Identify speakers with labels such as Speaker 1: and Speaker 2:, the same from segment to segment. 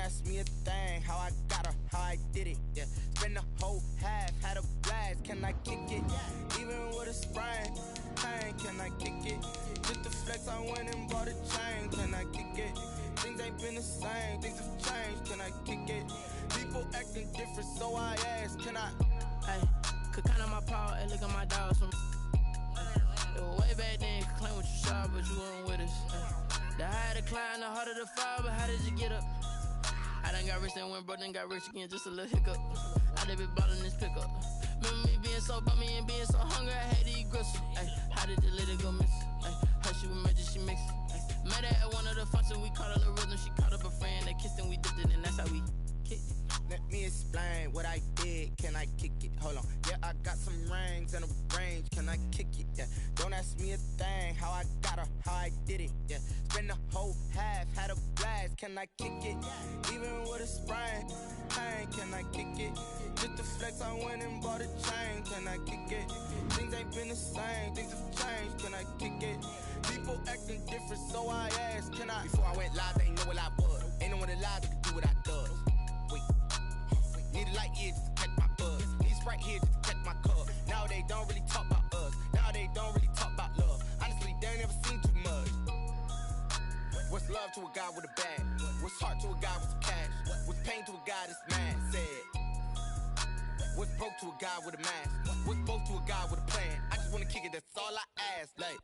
Speaker 1: ask me a thing, how I got her, how I did it, yeah. Spend the whole half, had a blast, can I kick it? Even with a sprain, pain, can I kick it? Just the flex, I went and bought a chain, can I kick it? Things ain't been the same, things have changed, can I kick it? People acting different, so I ask, can I?
Speaker 2: Hey, could count on my power, and look at my dogs from. It was way back then, could claim what you saw, but you weren't with us. The higher the climb, the harder the fall, but how did you get up? I done got rich and went broke, then got rich again, just a little hiccup. I done been ballin' this pickup. Remember me being so bummy and being so hungry, I had to eat gristle. Ay, how did the lady go miss? Ay, how she was made, she mixed. Met her at one of the functions, we caught a little rhythm. She caught up a friend, they kissed and we dipped it, and that's how we kicked it.
Speaker 1: Let me explain what I did, can I kick it? Hold on, yeah, I got some rings and a range, can I kick it? Yeah, don't ask me a thing, how I got her, how I did it? Yeah, spend the whole half, had a blast, can I kick it? Even with a sprain, pain, can I kick it? Just the flex, I went and bought a chain, can I kick it? Things ain't been the same, things have changed, can I kick it? People acting different, so I asked, can I? Before I went live, they ain't know what I was. Ain't no one alive that could do what I does. Wait, need a light year just to catch my buzz. Need Sprite here just to catch my cup. Now they don't really talk about us. Now they don't really talk about love. Honestly, they ain't never seen too much. What's love to a guy with a bag? What's heart to a guy with some cash? What's pain to a guy that's mad? Said. What's broke to a guy with a mask? What's both to a guy with a plan? I just wanna kick it, that's all I ask. Like,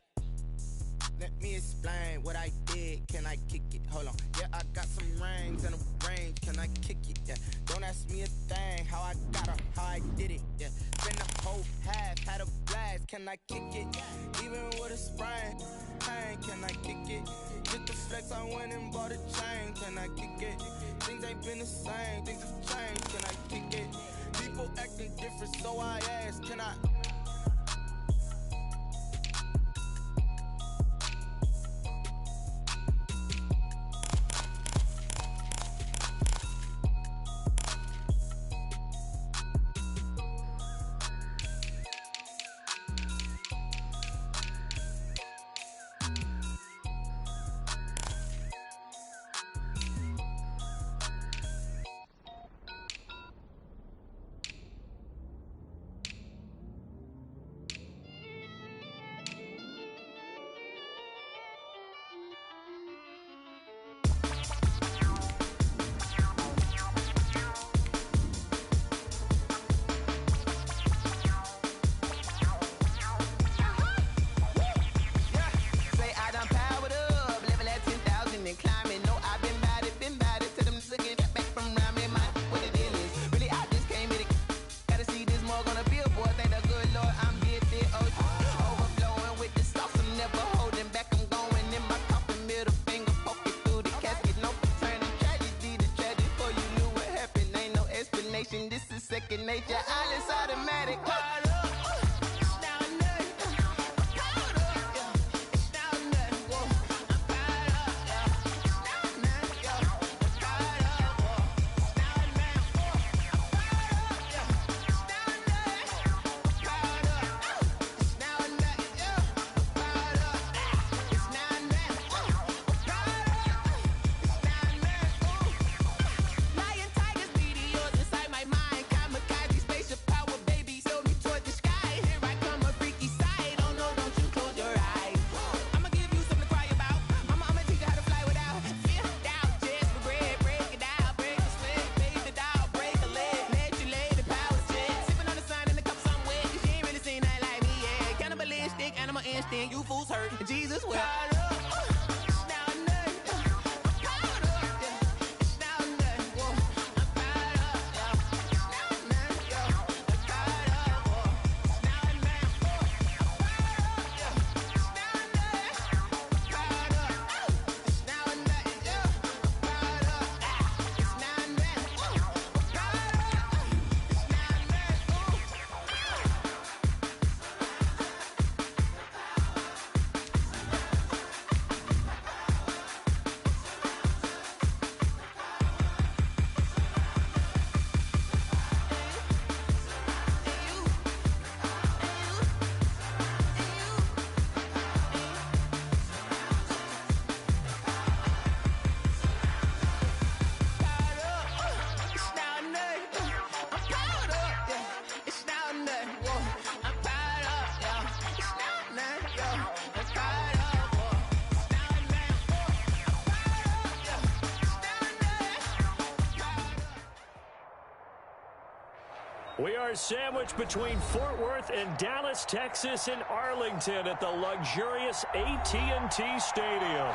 Speaker 1: let me explain what I did, can I kick it? Hold on, yeah, I got some rings and a range, can I kick it? Yeah, don't ask me a thing, how I got her, how I did it? Yeah, spend the whole half, had a blast, can I kick it? Even with a sprain, pain, can I kick it? Just the flex, I went and bought a chain, can I kick it? Things ain't been the same, things have changed, can I kick it? People acting different, so I ask, can I?
Speaker 3: This is second nature, all is automatic. Lion, tigers, meteors inside my mind. Kamikaze, spaceship power, baby. Show me towards the
Speaker 4: We are sandwiched between Fort Worth and Dallas, Texas, and Arlington at the luxurious AT&T Stadium.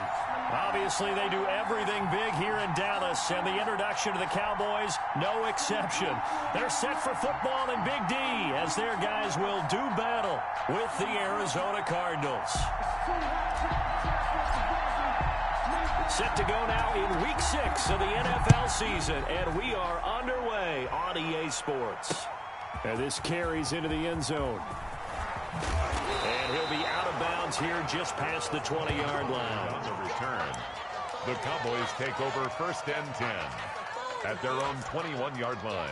Speaker 4: Obviously, they do everything big here in Dallas, and the introduction to the Cowboys, no exception. They're set for football in Big D as their guys will do battle with the Arizona Cardinals. Set to go now in Week 6 of the NFL season, and we are underway on EA Sports. And this carries into the end zone. And he'll be out of bounds here just past the 20-yard line.
Speaker 5: On the return, the Cowboys take over 1st and 10 at their own 21-yard line.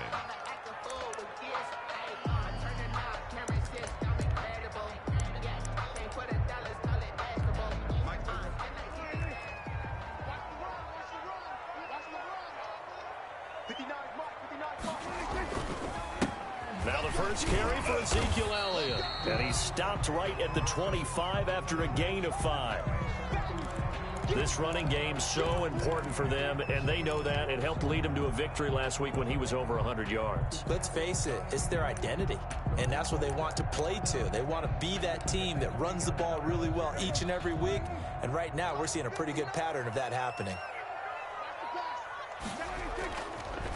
Speaker 4: Now the first carry for Ezekiel Elliott. And he stopped right at the 25 after a gain of 5. This running game so important for them, and they know that. It helped lead them to a victory last week when he was over 100 yards.
Speaker 6: Let's face it, it's their identity, and that's what they want to play to. They want to be that team that runs the ball really well each and every week, and right now we're seeing a pretty good pattern of that happening.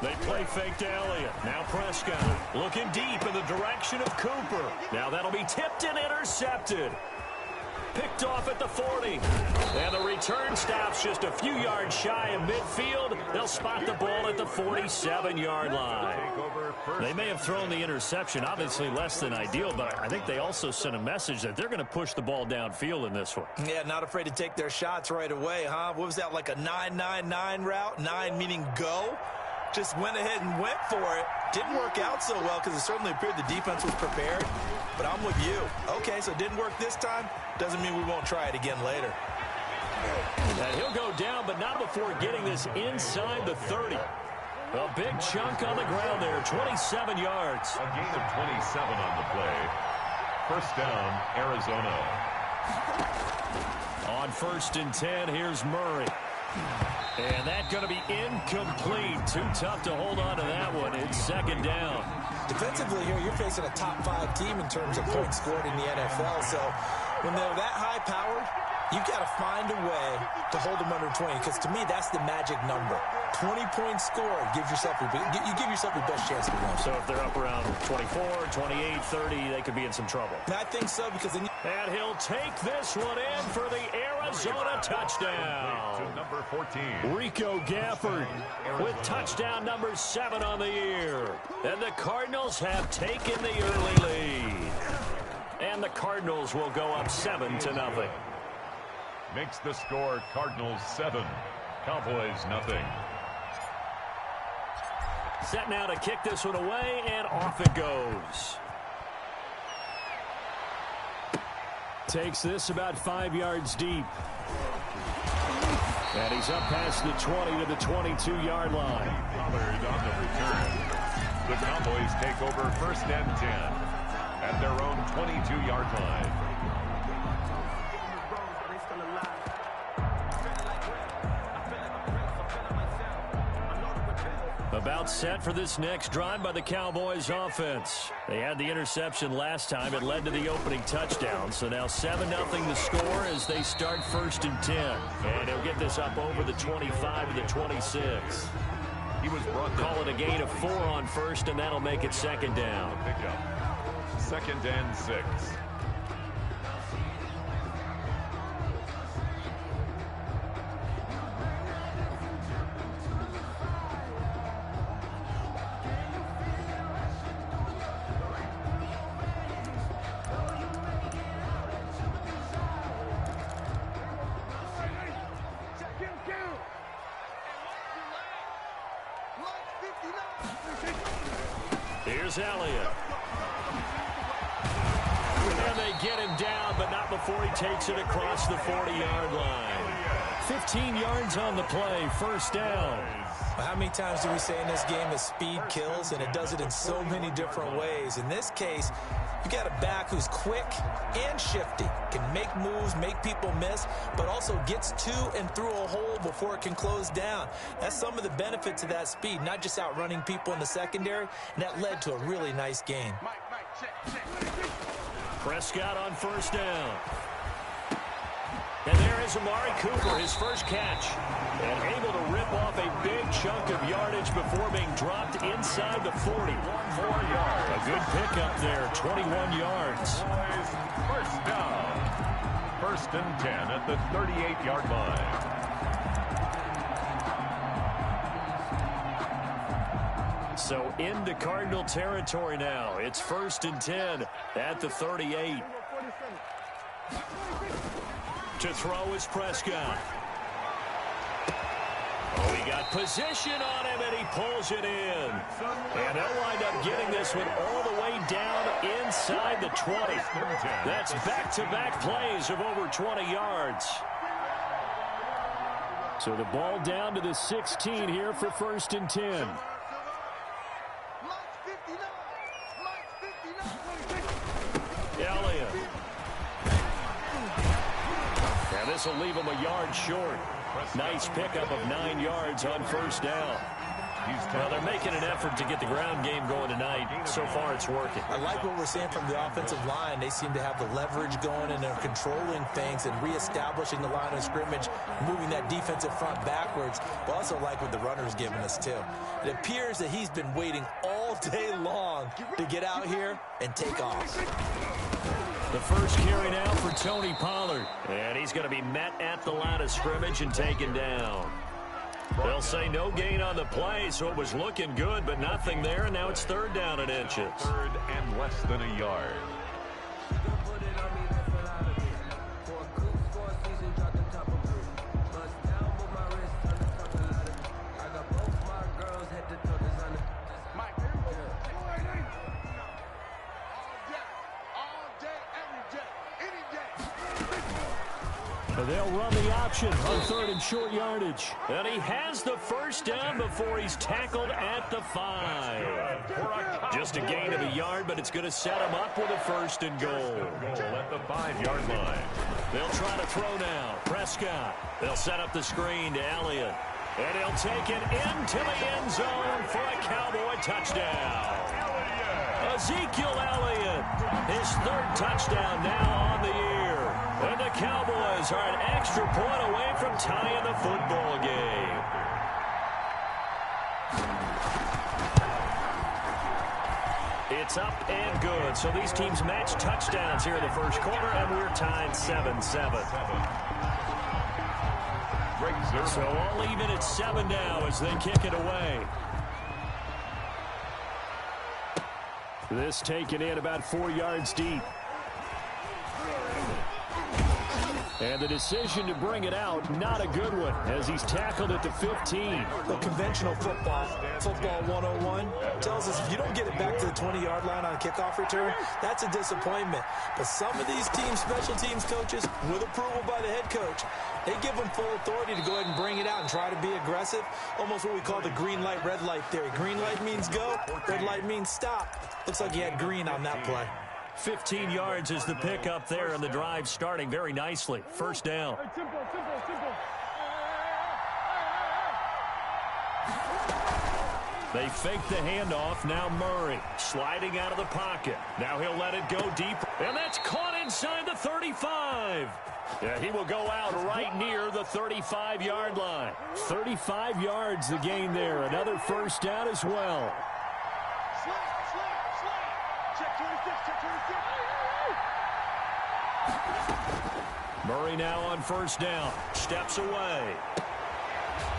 Speaker 4: They play fake to Elliott. Now Prescott looking deep in the direction of Cooper. Now that'll be tipped and intercepted. Picked off at the 40. And the return stops just a few yards shy of midfield. They'll spot the ball at the 47-yard line. They may have thrown the interception, obviously less than ideal, but I think they also sent a message that they're going to push the ball downfield in this one.
Speaker 6: Yeah, not afraid to take their shots right away, huh? What was that, like a 9-9-9 route? 9 meaning go? Just went ahead and went for it. Didn't work out so well because it certainly appeared the defense was prepared. But I'm with you. Okay, so it didn't work this time. Doesn't mean we won't try it again later.
Speaker 4: And he'll go down, but not before getting this inside the 30. A big chunk on the ground there, 27 yards.
Speaker 5: A gain of 27 on the play. 1st down, Arizona.
Speaker 4: On 1st and 10, here's Murray. And that's going to be incomplete. Too tough to hold on to that one. It's 2nd down.
Speaker 6: Defensively here, you're facing a top-5 team in terms of points scored in the NFL. So when they're that high-powered, you've got to find a way to hold them under 20, because to me, that's the magic number. 20 points scored, you give yourself your best chance to win.
Speaker 4: So if they're up around 24, 28, 30, they could be in some trouble.
Speaker 6: And I think so, because then
Speaker 4: and he'll take this one in for the Arizona touchdoad.
Speaker 5: To number 14.
Speaker 4: Rico Gafford with touchdown number 7 on the year. And the Cardinals have taken the early lead. And the Cardinals will go up 7-0.
Speaker 5: Makes the score Cardinals 7, Cowboys nothing.
Speaker 4: Set now to kick this one away, and off it goes. Takes this about 5 yards deep. And he's up past the 20 to the 22-yard line.
Speaker 5: Pollard on the return. The Cowboys take over 1st and 10 at their own 22-yard line.
Speaker 4: About set for this next drive by the Cowboys offense. They had the interception last time. It led to the opening touchdown. So now 7-0 the score as they start 1st and 10. And he'll get this up over the 25 to the 26.
Speaker 5: He was brought to
Speaker 4: call it a gain of 4 on 1st, and that'll make it 2nd down.
Speaker 5: Pickup. 2nd and 6.
Speaker 4: Here's Elliott. And they get him down, but not before he takes it across the 40-yard line. 15 yards on the play, first down.
Speaker 6: How many times do we say in this game that speed kills, and it does it in so many different ways? In this case, you got a back who's quick and shifty, can make moves, make people miss, but also gets to and through a hole before it can close down. That's some of the benefits of that speed, not just outrunning people in the secondary, and that led to a really nice game.
Speaker 4: Prescott on first down. And there is Amari Cooper, his first catch, and able to rip off a big chunk of yardage before being dropped inside the 40. 4 yards. A good pickup there, 21 yards.
Speaker 5: First down. First and 10 at the 38-yard line.
Speaker 4: So into Cardinal territory now. It's first and 10 at the 38. To throw is Prescott. Oh, he got position on him, and he pulls it in. And they'll wind up getting this one all the way down inside the 20. That's back-to-back plays of over 20 yards. So the ball down to the 16 here for first and 10. Elliott. And this will leave him a yard short. Nice pickup of 9 yards on first down. Well, they're making an effort to get the ground game going tonight. So far, it's working.
Speaker 6: I like what we're seeing from the offensive line. They seem to have the leverage going, and they're controlling things and reestablishing the line of scrimmage, moving that defensive front backwards. But also like what the runner's giving us, too. It appears that he's been waiting all day long to get out here and take off.
Speaker 4: The first carry now for Tony Pollard. And he's going to be met at the line of scrimmage and taken down. They'll say no gain on the play, so it was looking good, but nothing there, and now it's third down and inches.
Speaker 5: Third and less than a yard.
Speaker 4: They'll run the option on third and short yardage. And he has the first down before he's tackled at the 5. Just a gain of a yard, but it's going to set him up with a first and goal.
Speaker 5: At the 5-yard line.
Speaker 4: They'll try to throw now. Prescott. They'll set up the screen to Elliott. And he'll take it into the end zone for a Cowboy touchdown. Ezekiel Elliott, his third touchdown now on the year. And the Cowboys are an extra point away from tying the football game. It's up and good. So these teams match touchdowns here in the first quarter, and we're tied 7-7. So all even at 7 now as they kick it away. This taken in about 4 yards deep. And the decision to bring it out, not a good one, as he's tackled at the 15.
Speaker 6: The conventional football 101, tells us if you don't get it back to the 20-yard line on a kickoff return, that's a disappointment. But some of these teams, special teams coaches, with approval by the head coach, they give them full authority to go ahead and bring it out and try to be aggressive. Almost what we call the green light, red light theory. Green light means go, red light means stop. Looks like he had green on that play.
Speaker 4: 15 yards is the pickup there, and the drive starting very nicely. First down. They fake the handoff. Now Murray sliding out of the pocket. Now he'll let it go deep. And that's caught inside the 35. Yeah, he will go out right near the 35-yard line. 35 yards the gain there. Another first down as well. Murray now on first down. Steps away.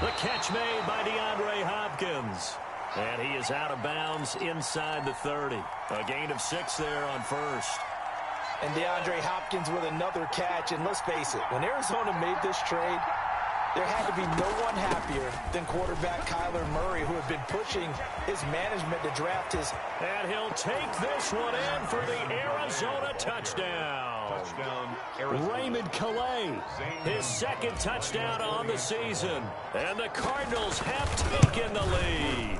Speaker 4: The catch made by DeAndre Hopkins. And he is out of bounds inside the 30. A gain of 6 there on first.
Speaker 6: And DeAndre Hopkins with another catch. And let's face it, when Arizona made this trade, There had to be no one happier than quarterback Kyler Murray, who had been pushing his management to draft his.
Speaker 4: And he'll take this one in for the Arizona touchdown.
Speaker 5: Touchdown, Arizona.
Speaker 4: Raymond Calais, his second touchdown on the season. And the Cardinals have taken the lead.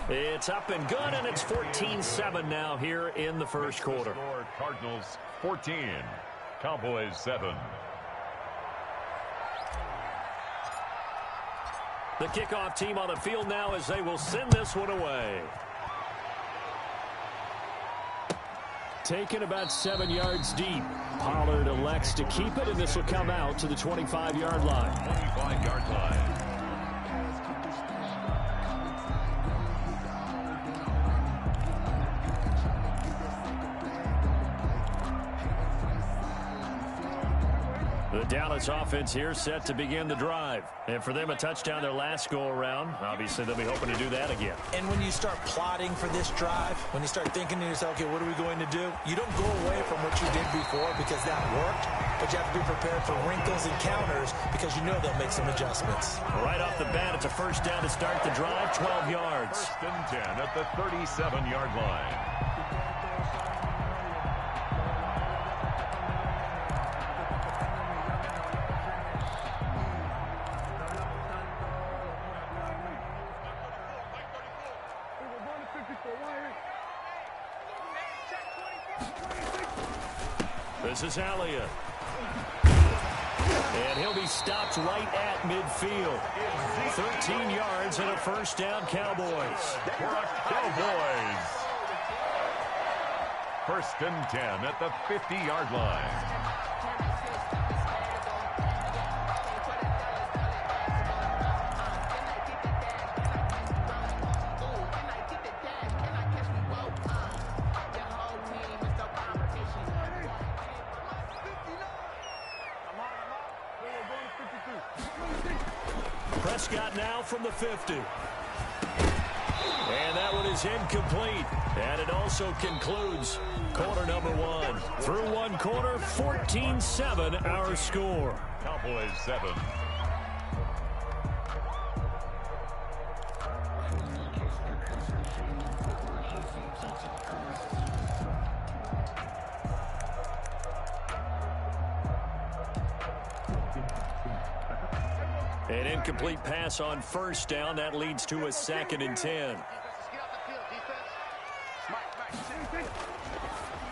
Speaker 4: It's up and good, and it's 14-7 now here in the first quarter.
Speaker 5: Cardinals 14, Cowboys 7.
Speaker 4: The kickoff team on the field now as they will send this one away. Taken about 7 yards deep. Pollard elects to keep it, and this will come out to the 25-yard line.
Speaker 5: 25-yard line.
Speaker 4: The Dallas offense here set to begin the drive. And for them, a touchdown their last go-around. Obviously, they'll be hoping to do that again.
Speaker 6: And when you start plotting for this drive, when you start thinking to yourself, okay, what are we going to do? You don't go away from what you did before because that worked, but you have to be prepared for wrinkles and counters because you know they'll make some adjustments.
Speaker 4: Right off the bat, it's a first down to start the drive, 12 yards.
Speaker 5: First and 10 at the 37-yard line.
Speaker 4: This is Elliott. And he'll be stopped right at midfield. 13 yards and a first down, Cowboys.
Speaker 5: Cowboys. First and 10 at the 50-yard line.
Speaker 4: Prescott now from the 50. And that one is incomplete. And it also concludes quarter number one. Through one quarter, 14-7 our score.
Speaker 5: Cowboys 7.
Speaker 4: An incomplete pass on first down. That leads to a 2nd and 10.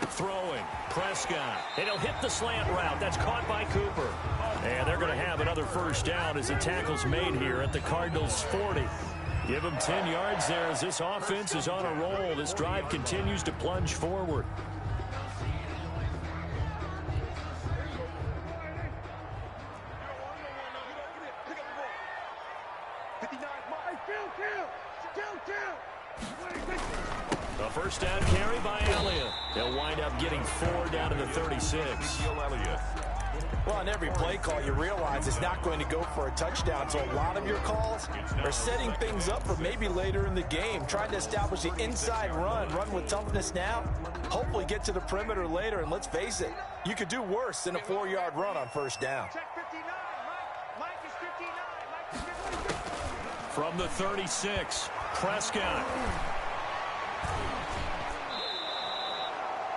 Speaker 4: Throwing. Prescott. And he'll hit the slant route. That's caught by Cooper. And they're going to have another first down as the tackle's made here at the Cardinals' 40. Give them 10 yards there as this offense is on a roll. This drive continues to plunge forward. A first down carry by Elliott. They'll wind up getting 4 down to the 36.
Speaker 6: Well, on every play call, you realize it's not going to go for a touchdown. So a lot of your calls are setting things up for maybe later in the game, trying to establish the inside run with toughness now, hopefully get to the perimeter later. And let's face it, you could do worse than a 4-yard run on first down.
Speaker 4: From the 36, Prescott.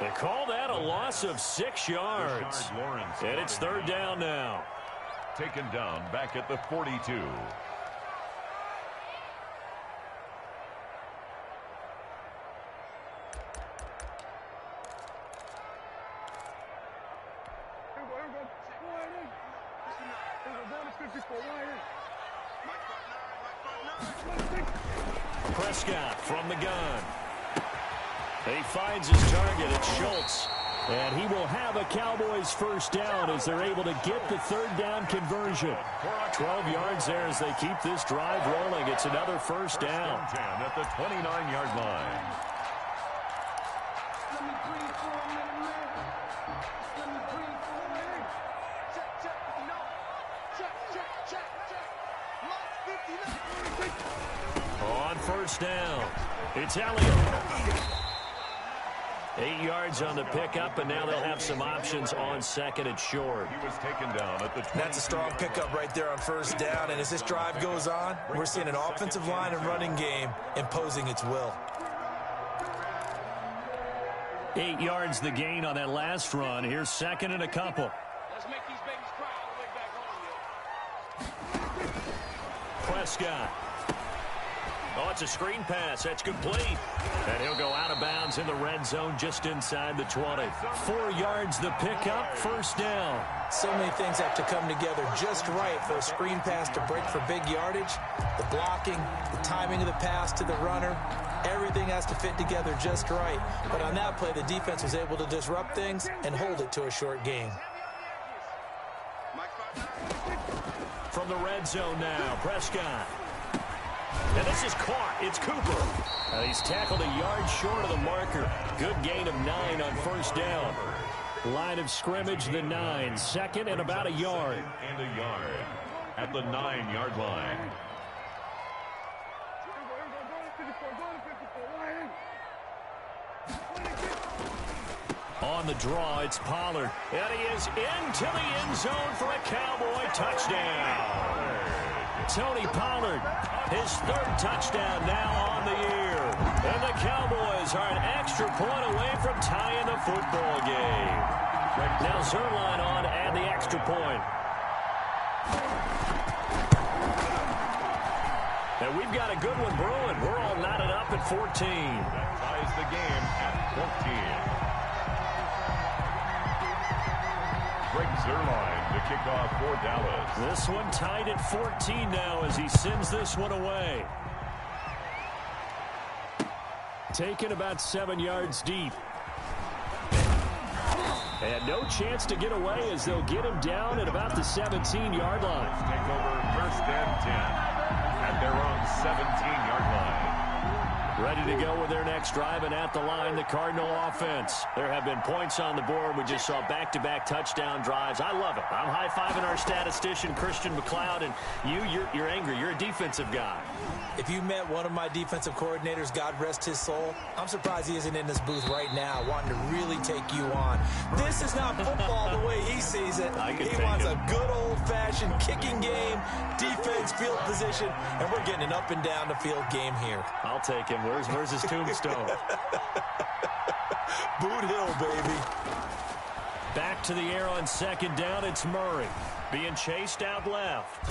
Speaker 4: They call that a loss of 6 yards. And it's third down now.
Speaker 5: Taken down back at the 42.
Speaker 4: Prescott from the gun. He finds his target. It's Schultz. And he will have a Cowboys first down as they're able to get the third down conversion. 12 yards there as they keep this drive rolling. It's another first down.
Speaker 5: 10 at the 29-yard line.
Speaker 4: On first down, it's Elliott. 8 yards on the pickup, and now they'll have some options on second and short.
Speaker 5: He was taken down at the 20.
Speaker 6: That's a strong pickup right there on first down. And as this drive goes on, we're seeing an offensive line and running game imposing its will.
Speaker 4: 8 yards the gain on that last run. Here's second and a couple.
Speaker 7: Let's make these babies cry all the way back home, yo.
Speaker 4: Prescott. Oh, it's a screen pass. That's complete. And he'll go out of bounds in the red zone just inside the 20. 4 yards the pickup, first down.
Speaker 6: So many things have to come together just right for a screen pass to break for big yardage. The blocking, the timing of the pass to the runner, everything has to fit together just right. But on that play, the defense was able to disrupt things and hold it to a short gain.
Speaker 4: From the red zone now, Prescott. And this is caught. It's Cooper. And he's tackled a yard short of the marker. Good gain of 9 on first down. Line of scrimmage, the 9. Second and about a yard.
Speaker 5: And a yard at the 9-yard line.
Speaker 4: On the draw, it's Pollard. And he is into the end zone for a Cowboy touchdown. Tony Pollard, his 3rd touchdown now on the year. And the Cowboys are an extra point away from tying the football game. Now Zerline on to add the extra point. And we've got a good one brewing. We're all knotted up at 14.
Speaker 5: That ties the game at 14. Greg Zerline to kick off for Dallas.
Speaker 4: This one tied at 14 now as he sends this one away. Taken about 7 yards deep. And no chance to get away as they'll get him down at about the 17-yard line.
Speaker 5: Take over first and 10 at their own 17-yard line.
Speaker 4: Ready to go with their next drive, and at the line, the Cardinal offense. There have been points on the board. We just saw back-to-back touchdown drives. I love it. I'm high-fiving our statistician, Christian McLeod, and you're angry. You're a defensive guy.
Speaker 6: If you met one of my defensive coordinators, God rest his soul, I'm surprised he isn't in this booth right now wanting to really take you on. This is not football the way he sees it. He wants a good old-fashioned kicking game, defense, field position, and we're getting an up-and-down-the-field game here.
Speaker 4: I'll take him. Where's his tombstone?
Speaker 6: Boot Hill, baby.
Speaker 4: Back to the air on second down. It's Murray being chased out left.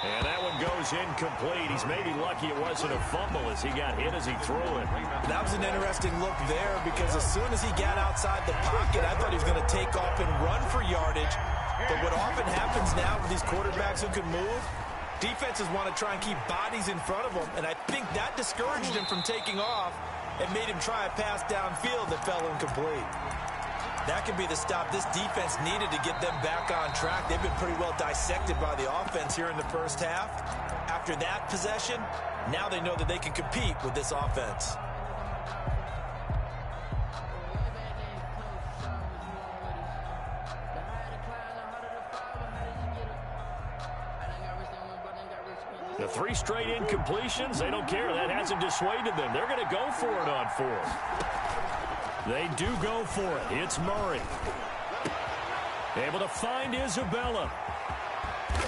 Speaker 4: And that one goes incomplete. He's maybe lucky it wasn't a fumble as he got hit as he threw it.
Speaker 6: That was an interesting look there because as soon as he got outside the pocket, I thought he was going to take off and run for yardage. But what often happens now with these quarterbacks who can move, defenses want to try and keep bodies in front of them, and I think that discouraged him from taking off and made him try a pass downfield that fell incomplete. That could be the stop this defense needed to get them back on track. They've been pretty well dissected by the offense here in the first half. After that possession, now they know that they can compete with this offense.
Speaker 4: The 3 straight incompletions, they don't care. That hasn't dissuaded them. They're going to go for it on 4th. They do go for it. It's Murray. Able to find Isabella.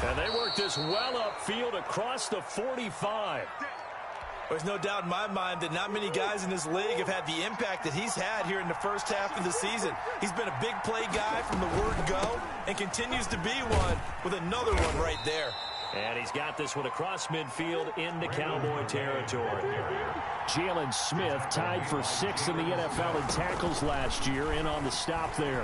Speaker 4: And they work this well upfield across the 45.
Speaker 6: There's no doubt in my mind that not many guys in this league have had the impact that he's had here in the first half of the season. He's been a big play guy from the word go and continues to be one with another one right there.
Speaker 4: And he's got this one across midfield into Cowboy territory. Jalen Smith tied for 6th in the NFL in tackles last year, in on the stop there.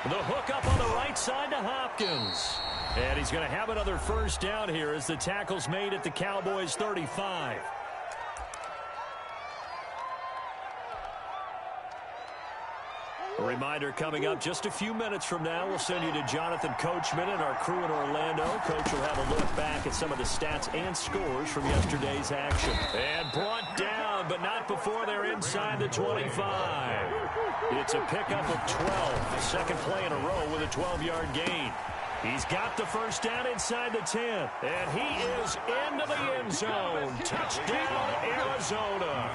Speaker 4: The hook up on the right side to Hopkins. And he's going to have another first down here as the tackle's made at the Cowboys' 35. A reminder coming up just a few minutes from now, we'll send you to Jonathan Coachman and our crew in Orlando. Coach will have a look back at some of the stats and scores from yesterday's action. And brought down, but not before they're inside the 25. It's a pickup of 12. Second play in a row with a 12-yard gain. He's got the first down inside the 10. And he is into the end zone. Touchdown, Arizona.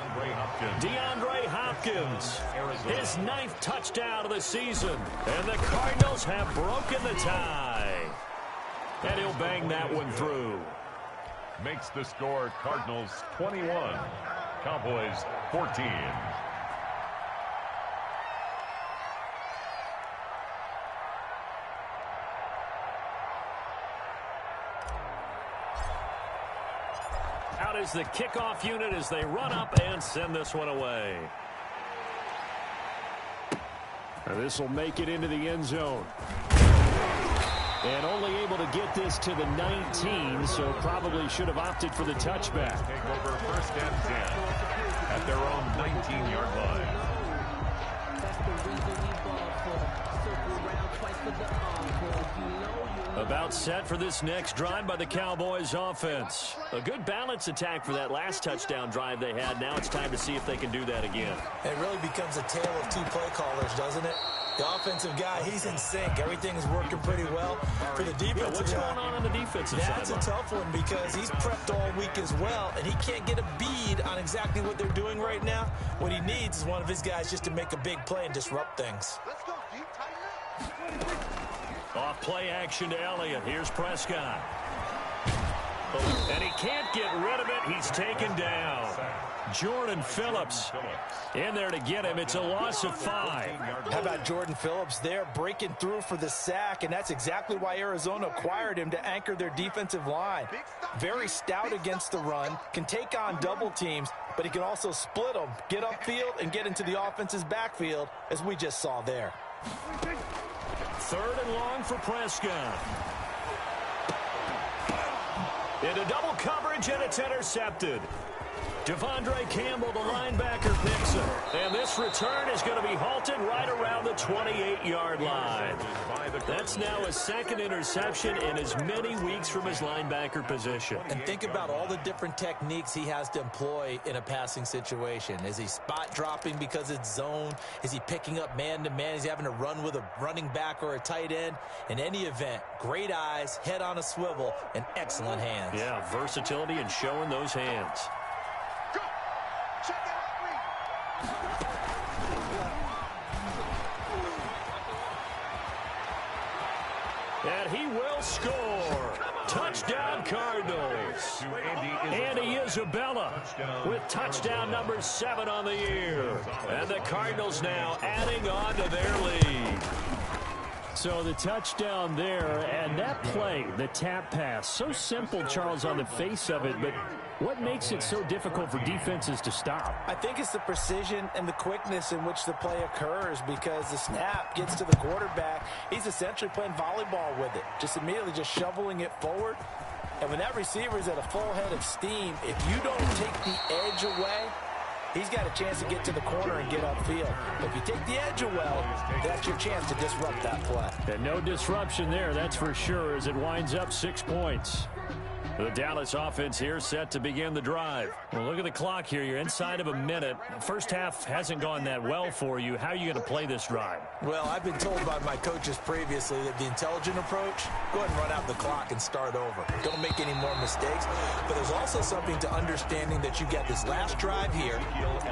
Speaker 4: DeAndre Hopkins, his 9th touchdown of the season. And the Cardinals have broken the tie. And he'll bang that one through.
Speaker 5: Makes the score Cardinals 21, Cowboys 14.
Speaker 4: Out is the kickoff unit as they run up and send this one away.
Speaker 8: This will make it into the end zone. And only able to get this to the 19, so probably should have opted for the touchback.
Speaker 5: Take over first and 10 at their own 19-yard line.
Speaker 4: About set for this next drive by the Cowboys offense. A good balance attack for that last touchdown drive they had. Now it's time to see if they can do that again.
Speaker 6: It really becomes a tale of two play callers, doesn't it? The offensive guy, he's in sync. Everything is working pretty well. For the defensive
Speaker 4: what's going on the defensive side?
Speaker 6: That's a tough one because he's prepped all week as well, and he can't get a bead on exactly what they're doing right now. What he needs is one of his guys just to make a big play and disrupt things.
Speaker 7: Let's go, deep, tighten up.
Speaker 4: Off play action to Elliott. Here's Prescott. And he can't get rid of it. He's taken down. Jordan Phillips in there to get him. It's a loss of 5.
Speaker 6: How about Jordan Phillips there breaking through for the sack, and that's exactly why Arizona acquired him to anchor their defensive line. Very stout against the run, can take on double teams, but he can also split them, get upfield, and get into the offense's backfield, as we just saw there.
Speaker 4: 3rd and long for Prescott. Into double coverage, and it's intercepted. Devondre Campbell, the linebacker, picks him. And this return is going to be halted right around the 28-yard line. That's now a 2nd interception in as many weeks from his linebacker position.
Speaker 6: And think about all the different techniques he has to employ in a passing situation. Is he spot dropping because it's zone? Is he picking up man-to-man? Is he having to run with a running back or a tight end? In any event, great eyes, head on a swivel, and excellent hands.
Speaker 4: Yeah, versatility and showing those hands. And he will score. Touchdown, Cardinals. Andy Isabella with touchdown number 7 on the year. And the Cardinals now adding on to their lead.
Speaker 8: So the touchdown there, and that play, the tap pass, so simple, Charles, on the face of it, but what makes it so difficult for defenses to stop?
Speaker 6: I think it's the precision and the quickness in which the play occurs, because the snap gets to the quarterback. He's essentially playing volleyball with it, just immediately just shoveling it forward. And when that receiver is at a full head of steam, if you don't take the edge away, he's got a chance to get to the corner and get upfield. But if you take the edge away, that's your chance to disrupt that play.
Speaker 8: And no disruption there, that's for sure, as it winds up 6 points.
Speaker 4: The Dallas offense here set to begin the drive. Well, look at the clock here. You're inside of a minute. First half hasn't gone that well for you. How are you going to play this drive?
Speaker 6: Well, I've been told by my coaches previously that the intelligent approach, go ahead and run out the clock and start over. Don't make any more mistakes. But there's also something to understanding that you get this last drive here.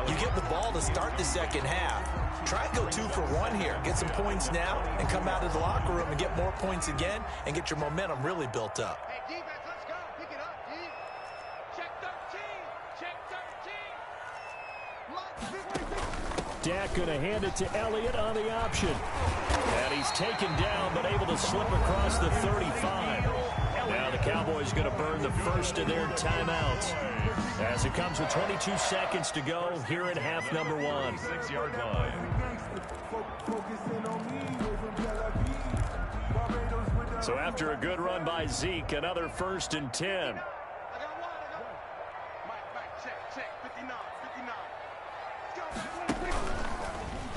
Speaker 6: You get the ball to start the second half. Try and go 2 for 1 here. Get some points now and come out of the locker room and get more points again and get your momentum really built up.
Speaker 7: Hey, defense, let's go. Pick it up, D. Check 13. Check 13.
Speaker 8: Dak going to hand it to Elliott on the option.
Speaker 4: And he's taken down, but able to slip across the 35. Now the Cowboys going to burn the first of their timeouts, as it comes with 22 seconds to go here in half number 1.
Speaker 5: 6-yard line.
Speaker 4: So after a good run by Zeke, another 1st and 10.
Speaker 7: I got one. Mike, check. 59.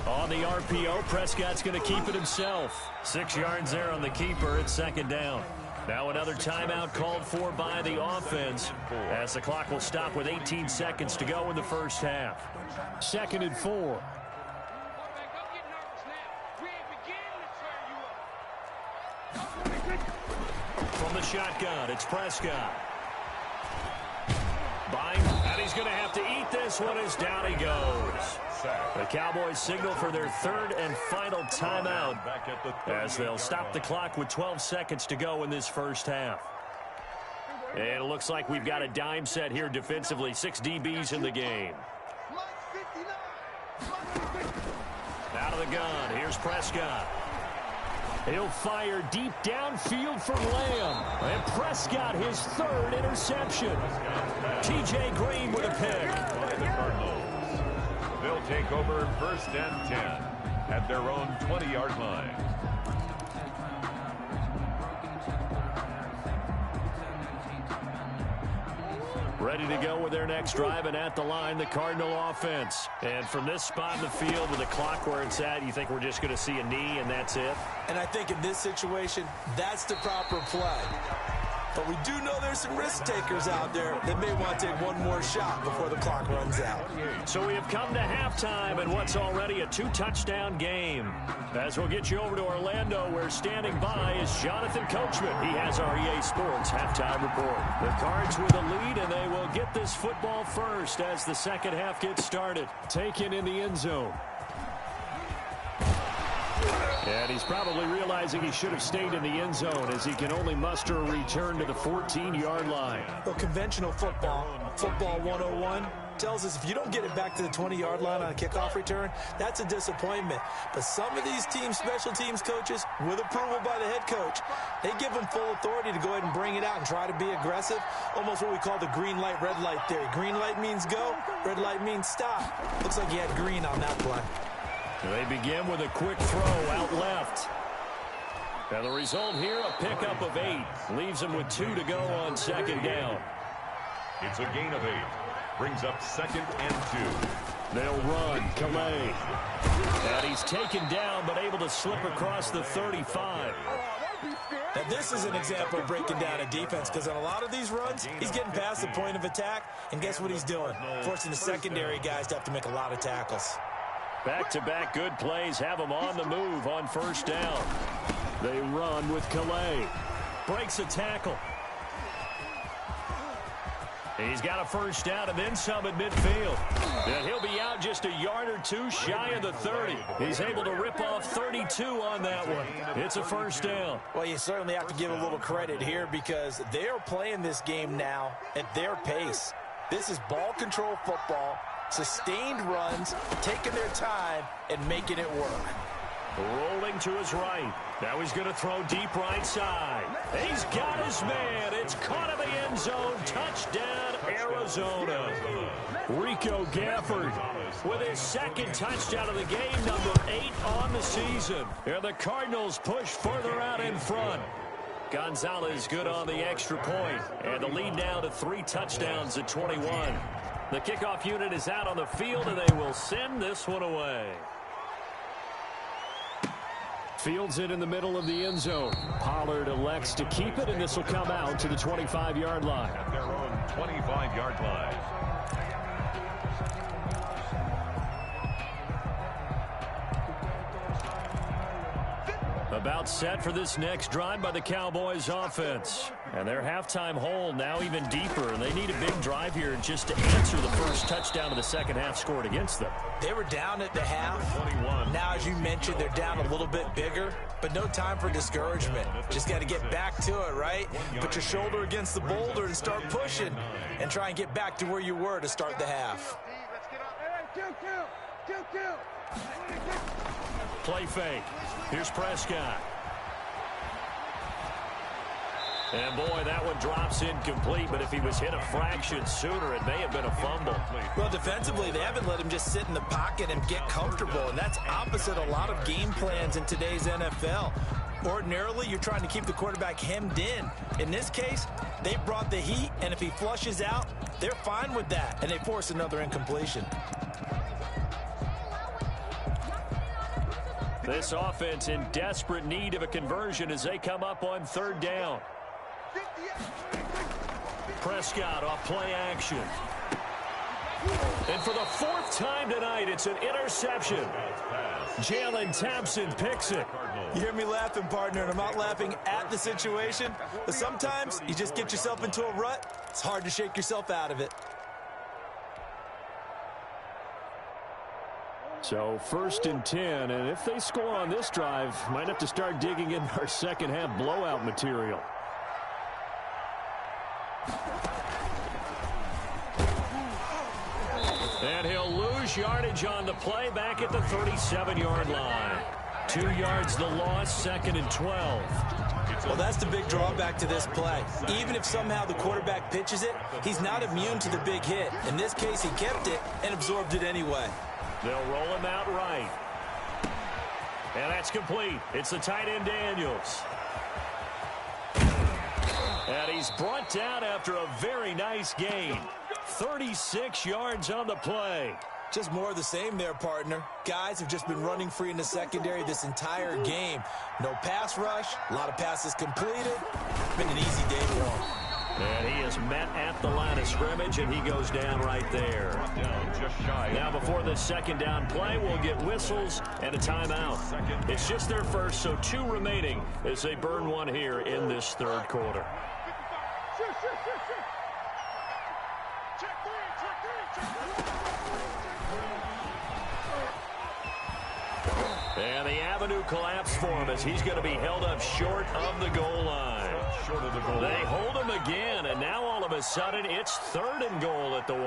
Speaker 4: On the RPO, Prescott's going to keep it himself. 6 yards there on the keeper. It's 2nd down. Now another timeout called for by the offense, as the clock will stop with 18 seconds to go in the first half.
Speaker 8: 2nd and 4.
Speaker 7: Quarterback, don't get nervous now. We ain't beginning to tear you up.
Speaker 4: From the shotgun, it's Prescott. he's going to have to eat this one as down he goes. The Cowboys signal for their third and final timeout as they'll stop the clock with 12 seconds to go in this first half. And it looks like we've got a dime set here defensively. 6 DBs in the game. Out of the gun, here's Prescott. He'll fire deep downfield for Lamb. And Prescott, his third interception. T.J. Green with a pick.
Speaker 5: The Cardinals. They'll take over 1st and 10 at their own 20-yard line.
Speaker 4: Ready to go with their next drive, and at the line, the Cardinal offense. And from this spot in the field with the clock where it's at, you think we're just going to see a knee and that's it?
Speaker 6: And I think in this situation, that's the proper play. But we do know there's some risk takers out there that may want to take one more shot before the clock runs out.
Speaker 4: So we have come to halftime in what's already a 2-touchdown game. As we'll get you over to Orlando, where standing by is Jonathan Coachman. He has our EA Sports halftime report. The Cards with a lead, and they will get this football first as the second half gets started. Taken in the end zone. And he's probably realizing he should have stayed in the end zone as he can only muster a return to the 14-yard line.
Speaker 6: Well, conventional football 101, tells us if you don't get it back to the 20-yard line on a kickoff return, that's a disappointment. But some of these team special teams coaches, with approval by the head coach, they give them full authority to go ahead and bring it out and try to be aggressive. Almost what we call the green light, red light theory. Green light means go, red light means stop. Looks like he had green on that play.
Speaker 4: They begin with a quick throw out left. And the result here, a pickup of 8. Leaves him with 2 to go on second down.
Speaker 5: It's a gain of 8. Brings up 2nd and 2.
Speaker 4: They'll run. Calais. And he's taken down, but able to slip across the 35.
Speaker 6: Now, this is an example of breaking down a defense, because on a lot of these runs, he's getting past the point of attack, and guess what he's doing? Forcing the secondary guys to have to make a lot of tackles.
Speaker 4: Back-to-back good plays have him on the move on first down. They run with Calais. Breaks a tackle. He's got a first down and then some at midfield. And he'll be out just a yard or 2 shy of the 30. He's able to rip off 32 on that one. It's a first down.
Speaker 6: Well, you certainly have to give a little credit here, because they're playing this game now at their pace. This is ball control football. Sustained runs, taking their time, and making it work.
Speaker 4: Rolling to his right. Now he's going to throw deep right side. He's got his man. It's caught in the end zone. Touchdown, Arizona. Rico Gafford with his second touchdown of the game, number 8 on the season. And the Cardinals push further out in front. Gonzalez good on the extra point. And the lead now to 3 touchdowns at 21. The kickoff unit is out on the field, and they will send this one away.
Speaker 8: Fields it in the middle of the end zone. Pollard elects to keep it, and this will come out to the 25-yard line.
Speaker 5: At their own 25-yard line.
Speaker 4: About set for this next drive by the Cowboys offense. And their halftime hole now even deeper, and they need a big drive here just to answer the first touchdown of the second half scored against them.
Speaker 6: They were down at the half. Now, as you mentioned, they're down a little bit bigger, but no time for discouragement. Just got to get back to it, right? Put your shoulder against the boulder and start pushing, and try and get back to where you were to start the half.
Speaker 4: Play fake. Here's Prescott. And boy, that one drops incomplete, but if he was hit a fraction sooner, it may have been a fumble.
Speaker 6: Well, defensively, they haven't let him just sit in the pocket and get comfortable, and that's opposite a lot of game plans in today's NFL. Ordinarily, you're trying to keep the quarterback hemmed in. In this case, they brought the heat, and if he flushes out, they're fine with that, and they force another incompletion.
Speaker 4: This offense in desperate need of a conversion as they come up on third down. Prescott off play action. And for the 4th time tonight, it's an interception. Jalen Thompson picks it.
Speaker 6: You hear me laughing, partner, and I'm not laughing at the situation, but sometimes you just get yourself into a rut. It's hard to shake yourself out of it.
Speaker 8: So 1st and 10, and if they score on this drive, might have to start digging in our second half blowout material. And he'll lose yardage on the play back at the 37-yard line. 2 yards the loss, 2nd and 12.
Speaker 6: Well, that's the big drawback to this play. Even if somehow the quarterback pitches it, he's not immune to the big hit. In this case, he kept it and absorbed it anyway.
Speaker 4: They'll roll him out right. And that's complete. It's the tight end Daniels. And he's brought down after a very nice gain. 36 yards on the play.
Speaker 6: Just more of the same there, partner. Guys have just been running free in the secondary this entire game. No pass rush, a lot of passes completed. Been an easy day for him.
Speaker 4: And he is met at the line of scrimmage, and he goes down right there. Now before the second down play, we'll get whistles and a timeout. It's just their first, so 2 remaining as they burn one here in this 3rd quarter. And the avenue collapsed for him as he's going to be held up short of the goal line. They hold him again, and now all of a sudden it's 3rd and goal at the 1.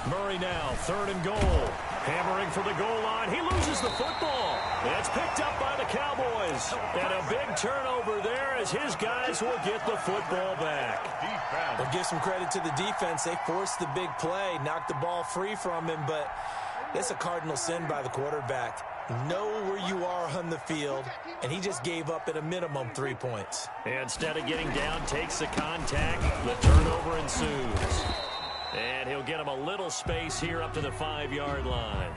Speaker 4: Murray now, 3rd and goal. Hammering for the goal line. He loses the football. It's picked up by the Cowboys. And a big turnover there as his guys will get the football back.
Speaker 6: Well, give some credit to the defense. They forced the big play, knocked the ball free from him, but it's a cardinal sin by the quarterback. Know where you are on the field, and he just gave up at a minimum 3 points.
Speaker 4: Instead of getting down, takes the contact. The turnover ensues. And he'll get him a little space here up to the 5-yard line.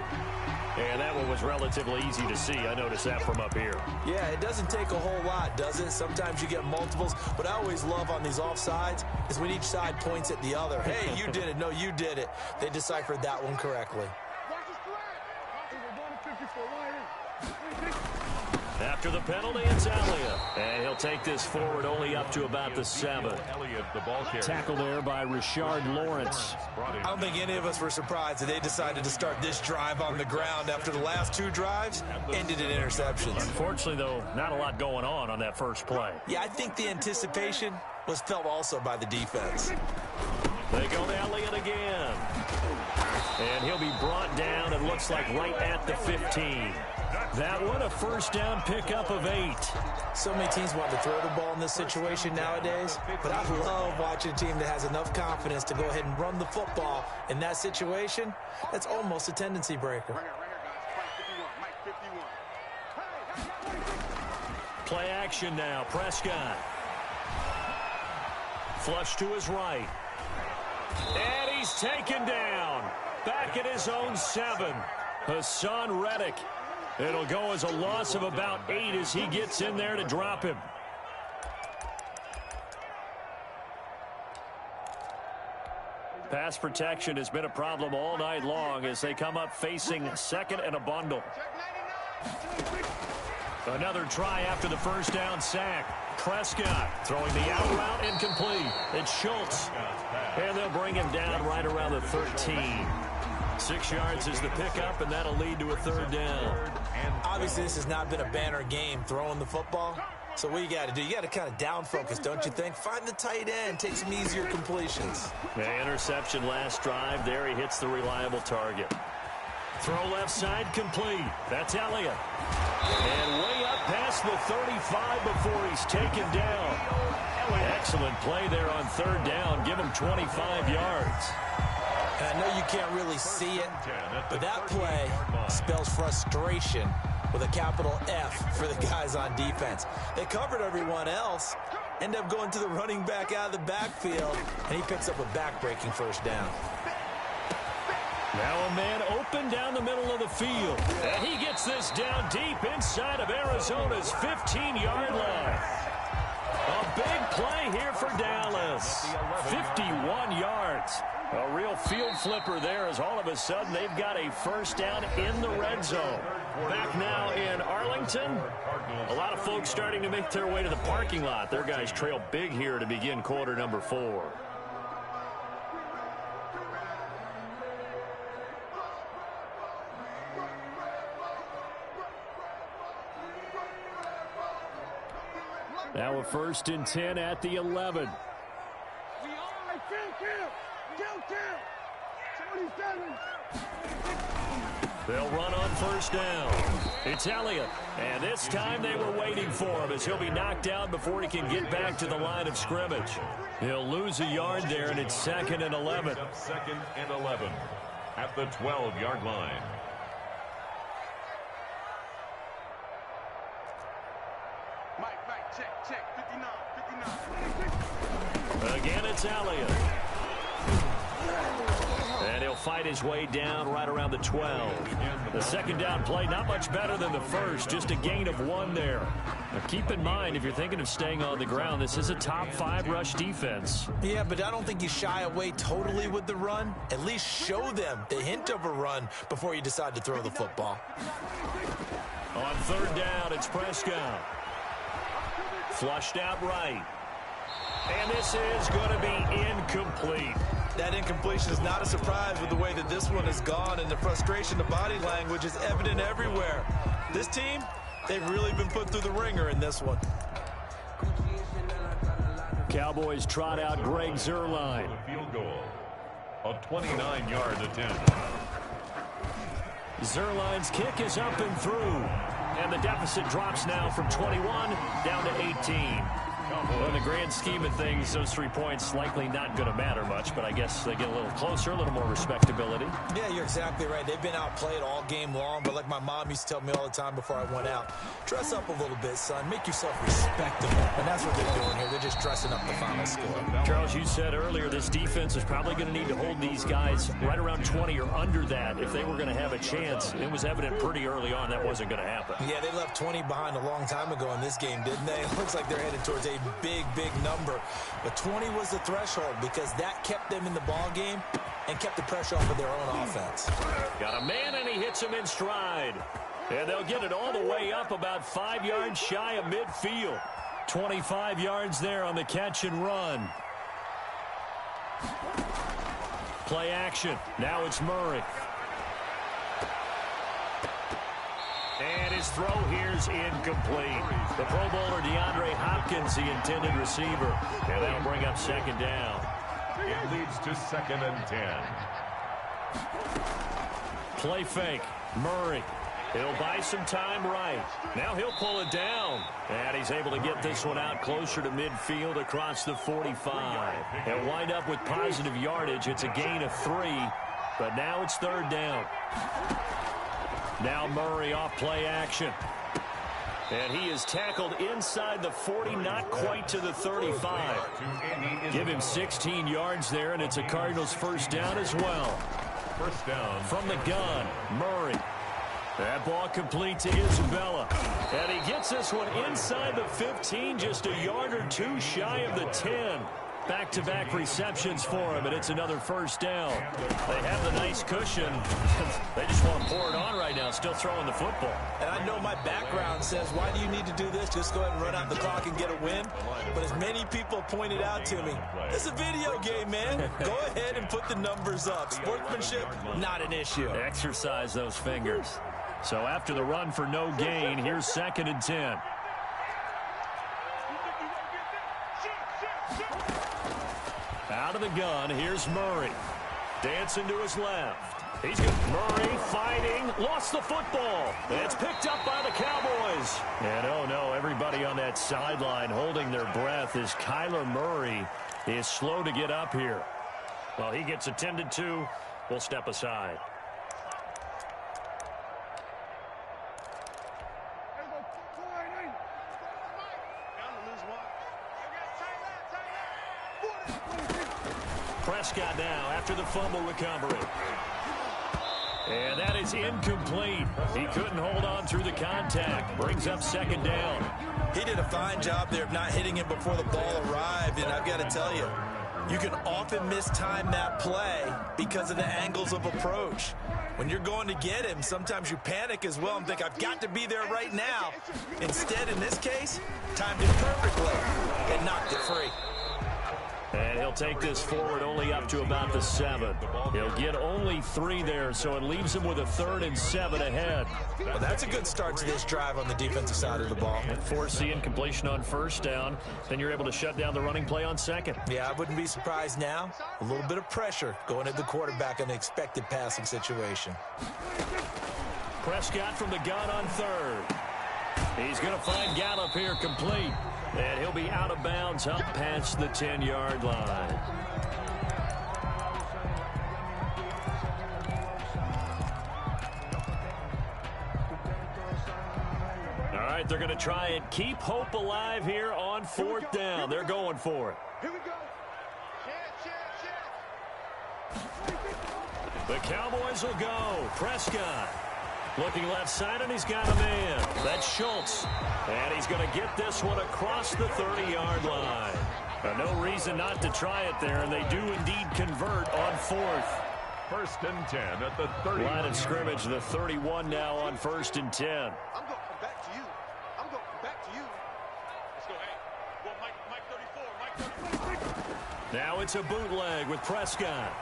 Speaker 4: And that one was relatively easy to see. I noticed that from up here.
Speaker 6: Yeah, it doesn't take a whole lot, does it? Sometimes you get multiples. What I always love on these offsides is when each side points at the other. Hey, you did it. No, you did it. They deciphered that one correctly.
Speaker 4: After the penalty, it's Elliott. And he'll take this forward only up to about the 7.
Speaker 8: Tackle there by Richard Lawrence.
Speaker 6: I don't think any of us were surprised that they decided to start this drive on the ground after the last 2 drives ended in interceptions.
Speaker 4: Unfortunately, though, not a lot going on that first play.
Speaker 6: Yeah, I think the anticipation was felt also by the defense.
Speaker 4: They go to Elliott again. And he'll be brought down, it looks like, right at the 15. That one, a first down pickup of 8.
Speaker 6: So many teams want to throw the ball in this situation nowadays, but I love watching a team that has enough confidence to go ahead and run the football in that situation. That's almost a tendency breaker.
Speaker 4: Play action now, Prescott. Flush to his right. And he's taken down. Back at his own 7. Hassan Reddick. It'll go as a loss of about 8 as he gets in there to drop him. Pass protection has been a problem all night long as they come up facing 2nd and a bundle. Another try after the first down sack. Prescott throwing the out route incomplete. It's Schultz. And they'll bring him down right around the 13. 6 yards is the pickup, and that'll lead to a 3rd down.
Speaker 6: Obviously, this has not been a banner game throwing the football. So what you got to do, you got to kind of down focus, don't you think? Find the tight end, take some easier completions.
Speaker 4: The interception last drive. There he hits the reliable target. Throw left side complete. That's Elliott. And way up past the 35 before he's taken down. Excellent play there on 3rd down. Give him 25 yards.
Speaker 6: And I know you can't really see it, but that play spells frustration with a capital F for the guys on defense. They covered everyone else, end up going to the running back out of the backfield, and he picks up a back-breaking first down.
Speaker 4: Now a man open down the middle of the field. And he gets this down deep inside of Arizona's 15-yard line. A big play here for Dallas. 51 yards. A real field flipper there as all of a sudden they've got a first down in the red zone. Back now in Arlington. A lot of folks starting to make their way to the parking lot. Their guys trail big here to begin quarter number 4.
Speaker 8: Now a 1st and 10 at the 11. They'll run on 1st down. It's Elliott. And this time they were waiting for him as he'll be knocked out before he can get back to the line of scrimmage. He'll lose a yard there, and it's 2nd and 11.
Speaker 5: 2nd and 11 at the 12-yard line.
Speaker 7: Mike, check. 59.
Speaker 8: Again, it's Elliott. And he'll fight his way down right around the 12. The 2nd down play, not much better than the first, just a gain of 1 there. Now keep in mind, if you're thinking of staying on the ground, this is a top 5 rush defense.
Speaker 6: Yeah, but I don't think you shy away totally with the run. At least show them the hint of a run before you decide to throw the football.
Speaker 8: On 3rd down, it's Prescott. Flushed out right. And this is going to be incomplete.
Speaker 6: That incompletion is not a surprise with the way that this one has gone, and the frustration, the body language is evident everywhere. This team, they've really been put through the ringer in this one.
Speaker 8: Cowboys trot out Greg Zuerlein.
Speaker 5: Field goal. A 29-yard attempt.
Speaker 8: Zuerlein's kick is up and through. And the deficit drops now from 21 down to 18. Well, in the grand scheme of things, those 3 points likely not going to matter much, but I guess they get a little closer, a little more respectability.
Speaker 6: Yeah, you're exactly right. They've been outplayed all game long, but like my mom used to tell me all the time before I went out, dress up a little bit, son. Make yourself respectable. And that's what they're doing here. They're just dressing up the final score.
Speaker 8: Charles, you said earlier this defense is probably going to need to hold these guys right around 20 or under that if they were going to have a chance. It was evident pretty early on that wasn't going to happen.
Speaker 6: Yeah, they left 20 behind a long time ago in this game, didn't they? It looks like they're headed towards a big number. But 20 was the threshold because that kept them in the ball game and kept the pressure off of their own offense.
Speaker 8: Got a man, and he hits him in stride. And they'll get it all the way up about 5 yards shy of midfield. 25 yards there on the catch and run. Play action. Now it's Murray. And his throw here's incomplete. The Pro Bowler DeAndre Hopkins, the intended receiver. And that'll bring up 2nd down.
Speaker 5: It leads to 2nd and 10.
Speaker 8: Play fake. Murray. He'll buy some time right. Now he'll pull it down. And he's able to get this one out closer to midfield across the 45. He'll wind up with positive yardage. It's a gain of 3. But now it's 3rd down. Now Murray off play action. And he is tackled inside the 40, not quite to the 35. Give him 16 yards there, and it's a Cardinals 1st down as well.
Speaker 5: 1st down.
Speaker 8: From the gun, Murray. That ball complete to Isabella. And he gets this one inside the 15, just a yard or 2 shy of the 10. Back-to-back receptions for him, and it's another 1st down. They have the nice cushion. They just want to pour it on right now, still throwing the football.
Speaker 6: And I know my background says, why do you need to do this? Just go ahead and run out the clock and get a win. But as many people pointed out to me, it's a video game, man. Go ahead and put the numbers up. Sportsmanship, not an issue.
Speaker 8: Exercise those fingers. So after the run for no gain, here's 2nd and 10. Out of the gun, here's Murray. Dancing to his left. He's got Murray fighting. Lost the football. It's picked up by the Cowboys. And oh no, everybody on that sideline holding their breath as Kyler Murray is slow to get up here. Well, he gets attended to. We'll step aside. Prescott now after the fumble recovery. And that is incomplete. He couldn't hold on through the contact. Brings up 2nd down.
Speaker 6: He did a fine job there of not hitting him before the ball arrived. And I've got to tell you, you can often mistime that play because of the angles of approach. When you're going to get him, sometimes you panic as well and think, I've got to be there right now. Instead, in this case, timed it perfectly and knocked it free.
Speaker 8: And he'll take this forward only up to about the 7. He'll get only 3 there, so it leaves him with a 3rd and 7 ahead.
Speaker 6: Well, that's a good start to this drive on the defensive side of the ball.
Speaker 8: Force the incompletion on 1st down, then you're able to shut down the running play on 2nd.
Speaker 6: Yeah, I wouldn't be surprised now. A little bit of pressure going at the quarterback in an expected passing situation.
Speaker 8: Prescott from the gun on 3rd. He's going to find Gallup here complete. And he'll be out of bounds up past the 10-yard line. All right, they're going to try and keep hope alive here on 4th down. They're going for it.
Speaker 7: Here we go.
Speaker 8: The Cowboys will go. Prescott looking left side, and he's got a man. That's Schultz. And he's going to get this one across the 30-yard line. No reason not to try it there, and they do indeed convert on 4th.
Speaker 5: 1st and 10 at the 30.
Speaker 8: Line of scrimmage, the 31 now on 1st and 10.
Speaker 7: I'm going to come back to you. I'm going to come back to you. Let's go, hey. Well, Mike 34.
Speaker 8: Now it's a bootleg with Prescott.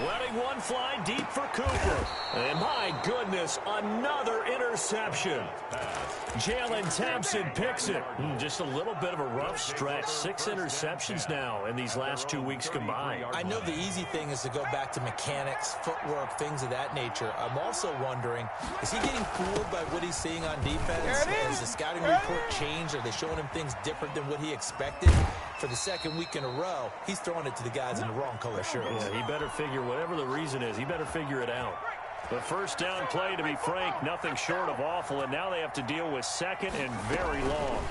Speaker 8: Letting one fly deep for Cooper. And my goodness, another interception. Jalen Thompson picks it. Just a little bit of a rough stretch. 6 interceptions now in these last 2 weeks combined.
Speaker 6: I know the easy thing is to go back to mechanics, footwork, things of that nature. I'm also wondering, is he getting fooled by what he's seeing on defense? Has the scouting report changed? Are they showing him things different than what he expected? For the 2nd week in a row, he's throwing it to the guys in the wrong color shirts.
Speaker 8: Yeah, he better figure, whatever the reason is, he better figure it out. The 1st down play, to be frank, nothing short of awful, and now they have to deal with 2nd and very long.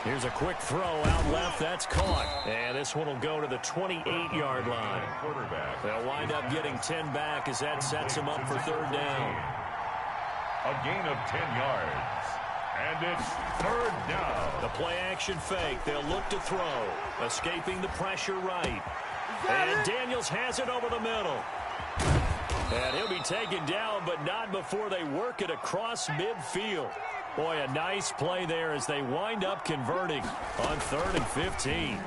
Speaker 8: Here's a quick throw out left. That's caught. And this one will go to the 28-yard line. They'll wind up getting 10 back as that sets them up for 3rd down.
Speaker 5: A gain of 10 yards. And it's 3rd down.
Speaker 8: The play-action fake. They'll look to throw. Escaping the pressure right. And Daniels has it over the middle. And he'll be taken down, but not before they work it across midfield. Boy, a nice play there as they wind up converting on 3rd and 15.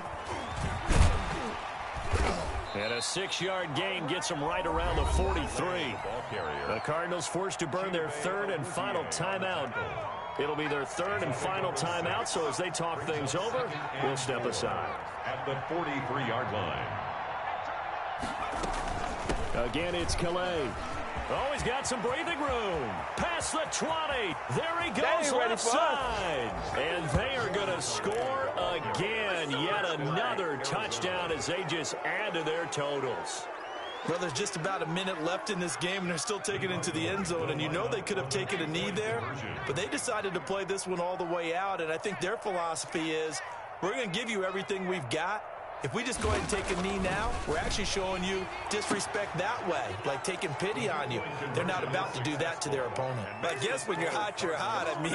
Speaker 8: And a 6-yard gain gets them right around the 43. The Cardinals forced to burn their 3rd and final timeout. It'll be their 3rd and final timeout, so as they talk things over, we'll step aside.
Speaker 5: At the 43-yard line.
Speaker 8: Again, it's Calais. Oh, he's got some breathing room. Past the 20. There he goes left side. And they are going to score again. Yet another touchdown as they just add to their totals.
Speaker 6: Well, there's just about a minute left in this game, and they're still taking it into the end zone. And you know they could have taken a knee there, but they decided to play this one all the way out. And I think their philosophy is, we're going to give you everything we've got. If we just go ahead and take a knee now, we're actually showing you disrespect that way, like taking pity on you. They're not about to do that to their opponent. I guess when you're hot, you're hot. I mean,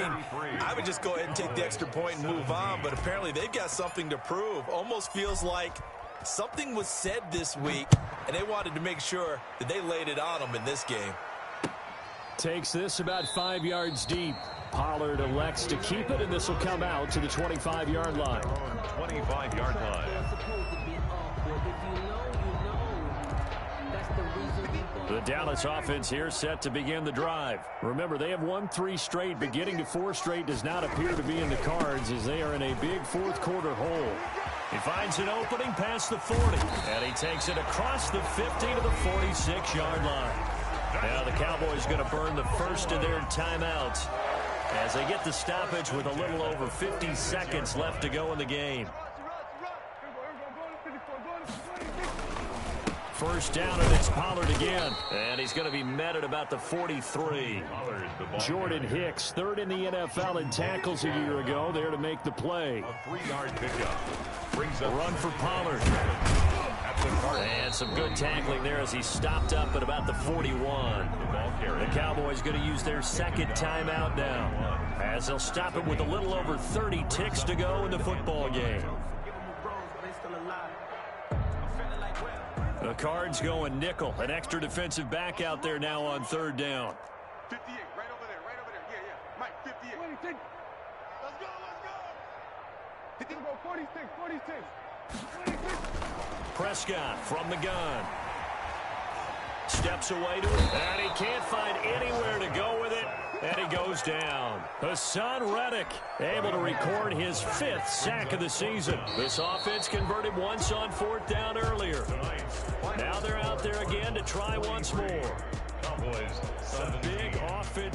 Speaker 6: I would just go ahead and take the extra point and move on, but apparently they've got something to prove. Almost feels like something was said this week, and they wanted to make sure that they laid it on them in this game.
Speaker 8: Takes this about 5 yards deep. Pollard elects to keep it, and this will come out to the 25-yard line.
Speaker 5: 25-yard line.
Speaker 8: The Dallas offense here set to begin the drive. Remember, they have won 3 straight, but getting to 4 straight does not appear to be in the cards as they are in a big fourth-quarter hole. He finds an opening past the 40, and he takes it across the 50 to the 46-yard line. Now the Cowboys going to burn the first of their timeouts as they get the stoppage with a little over 50 seconds left to go in the game. First down, and it's Pollard again. And he's going to be met at about the 43. Jordan Hicks, 3rd in the NFL in tackles a year ago, there to make the play.
Speaker 5: A 3-yard pickup. Brings
Speaker 8: a run for Pollard. And some good tackling there as he stopped up at about the 41. The Cowboys going to use their 2nd timeout now, as they'll stop it with a little over 30 ticks to go in the football game. The Cards going nickel. An extra defensive back out there now on 3rd down.
Speaker 7: 58, right over there, right over there. Yeah, Mike, 58. Let's go, let's go.
Speaker 8: Prescott from the gun. Steps away to it, and he can't find anywhere to go with it, and he goes down. Hassan Reddick able to record his 5th sack of the season. This offense converted once on 4th down earlier. Now they're out there again to try once more. A big offensive